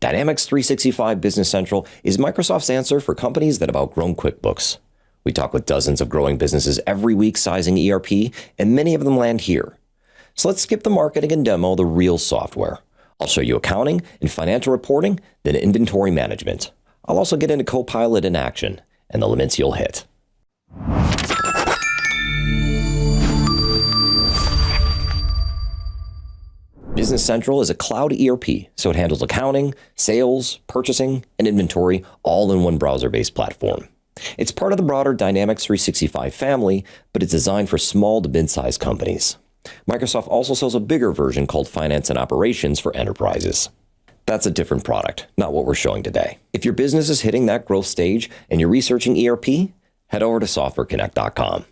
Dynamics 365 Business Central is Microsoft's answer for companies that have outgrown QuickBooks. We talk with dozens of growing businesses every week sizing ERP, and many of them land here. So let's skip the marketing and demo the real software. I'll show you accounting and financial reporting, then inventory management. I'll also get into Copilot in action and the limits you'll hit. Business Central is a cloud ERP, so it handles accounting, sales, purchasing, and inventory all in one browser-based platform. It's part of the broader Dynamics 365 family, but it's designed for small to mid-sized companies. Microsoft also sells a bigger version called Finance and Operations for enterprises. That's a different product, not what we're showing today. If your business is hitting that growth stage and you're researching ERP, head over to softwareconnect.com.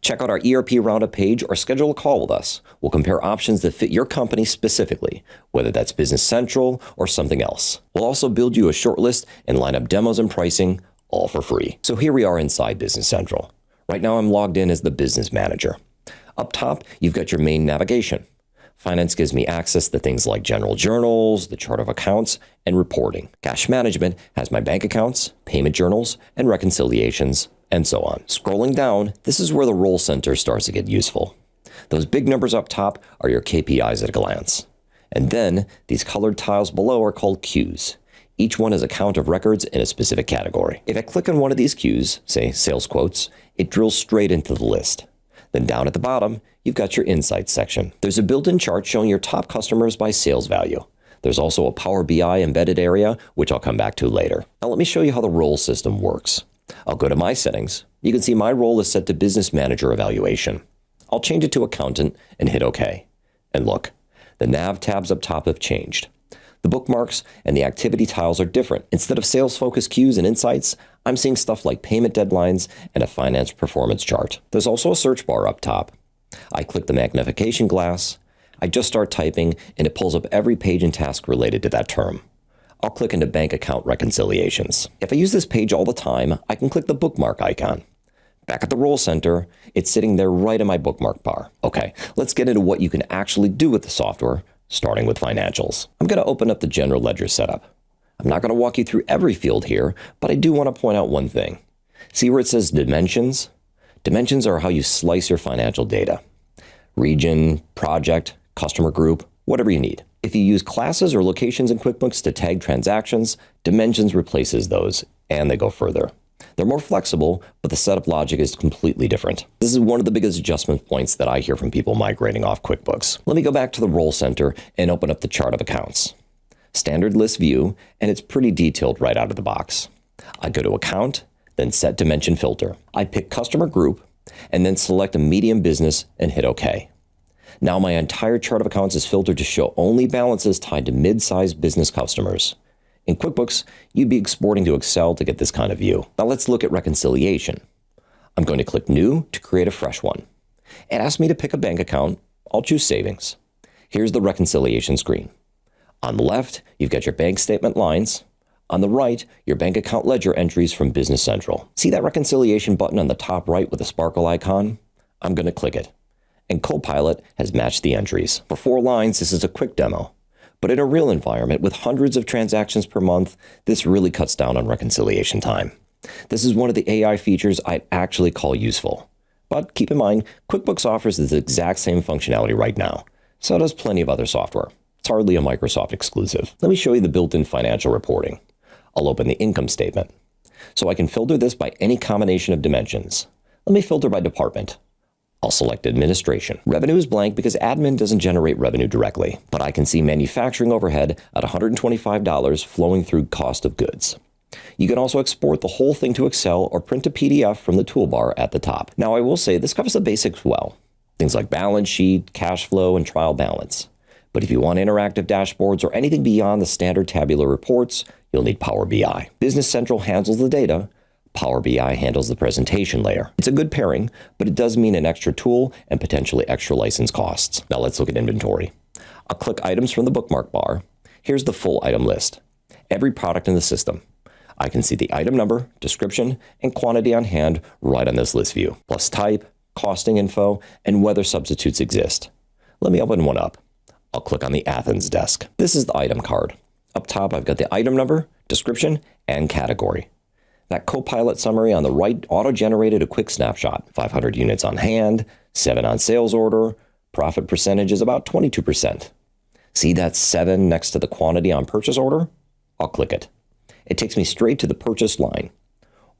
Check out our ERP Roundup page or schedule a call with us. We'll compare options that fit your company specifically, whether that's Business Central or something else. We'll also build you a short list and line up demos and pricing, all for free. So here we are inside Business Central. Right now I'm logged in as the business manager. Up top, you've got your main navigation. Finance gives me access to things like general journals, the chart of accounts, and reporting. Cash management has my bank accounts, payment journals, and reconciliations, and so on. Scrolling down, this is where the role center starts to get useful. Those big numbers up top are your KPIs at a glance. And then these colored tiles below are called queues. Each one is a count of records in a specific category. If I click on one of these queues, say sales quotes, it drills straight into the list. Then down at the bottom, you've got your insights section. There's a built-in chart showing your top customers by sales value. There's also a Power BI embedded area, which I'll come back to later. Now let me show you how the role system works. I'll go to my settings. You can see my role is set to Business Manager Evaluation. I'll change it to Accountant and hit OK. And look, the nav tabs up top have changed. The bookmarks and the activity tiles are different. Instead of sales-focused cues and insights, I'm seeing stuff like payment deadlines and a finance performance chart. There's also a search bar up top. I click the magnification glass. I just start typing, and it pulls up every page and task related to that term. I'll click into bank account reconciliations. If I use this page all the time, I can click the bookmark icon. Back at the role center, it's sitting there right in my bookmark bar. Okay, let's get into what you can actually do with the software, starting with financials. I'm going to open up the general ledger setup. I'm not going to walk you through every field here, but I do want to point out one thing. See where it says dimensions? Dimensions are how you slice your financial data. Region, project, customer group, whatever you need. If you use classes or locations in QuickBooks to tag transactions, dimensions replaces those, and they go further. They're more flexible, but the setup logic is completely different. This is one of the biggest adjustment points that I hear from people migrating off QuickBooks. Let me go back to the role center and open up the chart of accounts. Standard list view, and it's pretty detailed right out of the box. I go to account, then set dimension filter. I pick customer group, and then select a medium business and hit OK. Now my entire chart of accounts is filtered to show only balances tied to mid-sized business customers. In QuickBooks, you'd be exporting to Excel to get this kind of view. Now let's look at reconciliation. I'm going to click New to create a fresh one. It asks me to pick a bank account. I'll choose Savings. Here's the reconciliation screen. On the left, you've got your bank statement lines. On the right, your bank account ledger entries from Business Central. See that reconciliation button on the top right with the sparkle icon? I'm going to click it. And Copilot has matched the entries. For 4 lines, this is a quick demo. But in a real environment with hundreds of transactions per month, this really cuts down on reconciliation time. This is one of the AI features I'd actually call useful. But keep in mind, QuickBooks offers this exact same functionality right now. So does plenty of other software. It's hardly a Microsoft exclusive. Let me show you the built-in financial reporting. I'll open the income statement. So I can filter this by any combination of dimensions. Let me filter by department. I'll select administration. Revenue is blank because admin doesn't generate revenue directly, but I can see manufacturing overhead at $125 flowing through cost of goods. You can also export the whole thing to Excel or print a PDF from the toolbar at the top. Now I will say this covers the basics well. Things like balance sheet, cash flow, and trial balance. But if you want interactive dashboards or anything beyond the standard tabular reports, you'll need Power BI. Business Central handles the data. Power BI handles the presentation layer. It's a good pairing, but it does mean an extra tool and potentially extra license costs. Now let's look at inventory. I'll click items from the bookmark bar. Here's the full item list. Every product in the system. I can see the item number, description, and quantity on hand right on this list view, plus type, costing info, and whether substitutes exist. Let me open one up. I'll click on the Athens desk. This is the item card. Up top, I've got the item number, description, and category. That Copilot summary on the right auto-generated a quick snapshot. 500 units on hand, 7 on sales order, profit percentage is about 22%. See that 7 next to the quantity on purchase order? I'll click it. It takes me straight to the purchase line.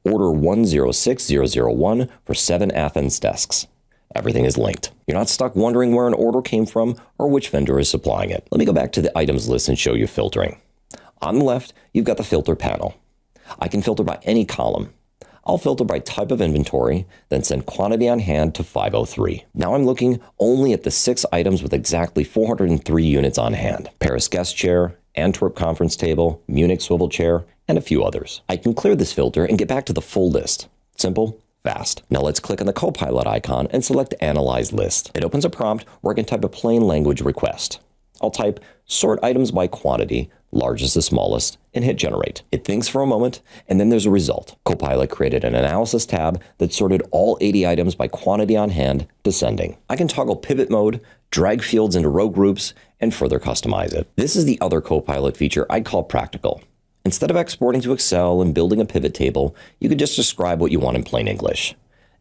Order 106001 for 7 Athens desks. Everything is linked. You're not stuck wondering where an order came from or which vendor is supplying it. Let me go back to the items list and show you filtering. On the left, you've got the filter panel. I can filter by any column. I'll filter by type of inventory, then send quantity on hand to 503. Now I'm looking only at the 6 items with exactly 403 units on hand. Paris guest chair, Antwerp conference table, Munich swivel chair, and a few others. I can clear this filter and get back to the full list. Simple, fast. Now let's click on the Copilot icon and select Analyze List. It opens a prompt where I can type a plain language request. I'll type sort items by quantity, largest to smallest, and hit generate. It thinks for a moment, and then there's a result. Copilot created an analysis tab that sorted all 80 items by quantity on hand, descending. I can toggle pivot mode, drag fields into row groups, and further customize it. This is the other Copilot feature I'd call practical. Instead of exporting to Excel and building a pivot table, you could just describe what you want in plain English.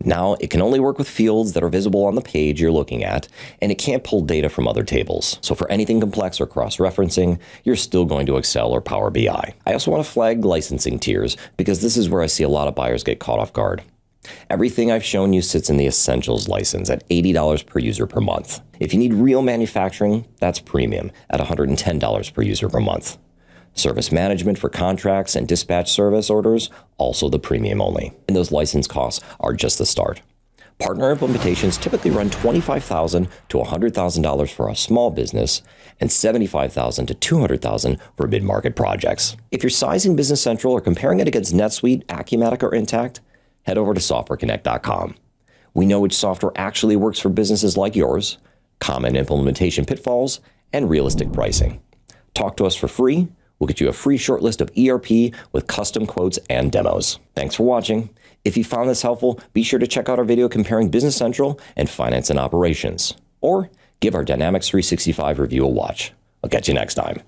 Now, it can only work with fields that are visible on the page you're looking at, and it can't pull data from other tables. So for anything complex or cross-referencing, you're still going to Excel or Power BI. I also want to flag licensing tiers, because this is where I see a lot of buyers get caught off guard. Everything I've shown you sits in the Essentials license at $80 per user per month. If you need real manufacturing, that's Premium at $110 per user per month. Service management for contracts and dispatch service orders, also the Premium only. And those license costs are just the start. Partner implementations typically run $25,000 to $100,000 for a small business and $75,000 to $200,000 for mid-market projects. If you're sizing Business Central or comparing it against NetSuite, Acumatica, or Intact, head over to softwareconnect.com. We know which software actually works for businesses like yours, common implementation pitfalls, and realistic pricing. Talk to us for free. We'll get you a free shortlist of ERP with custom quotes and demos. Thanks for watching. If you found this helpful, be sure to check out our video comparing Business Central and Finance and Operations, or give our Dynamics 365 review a watch. I'll catch you next time.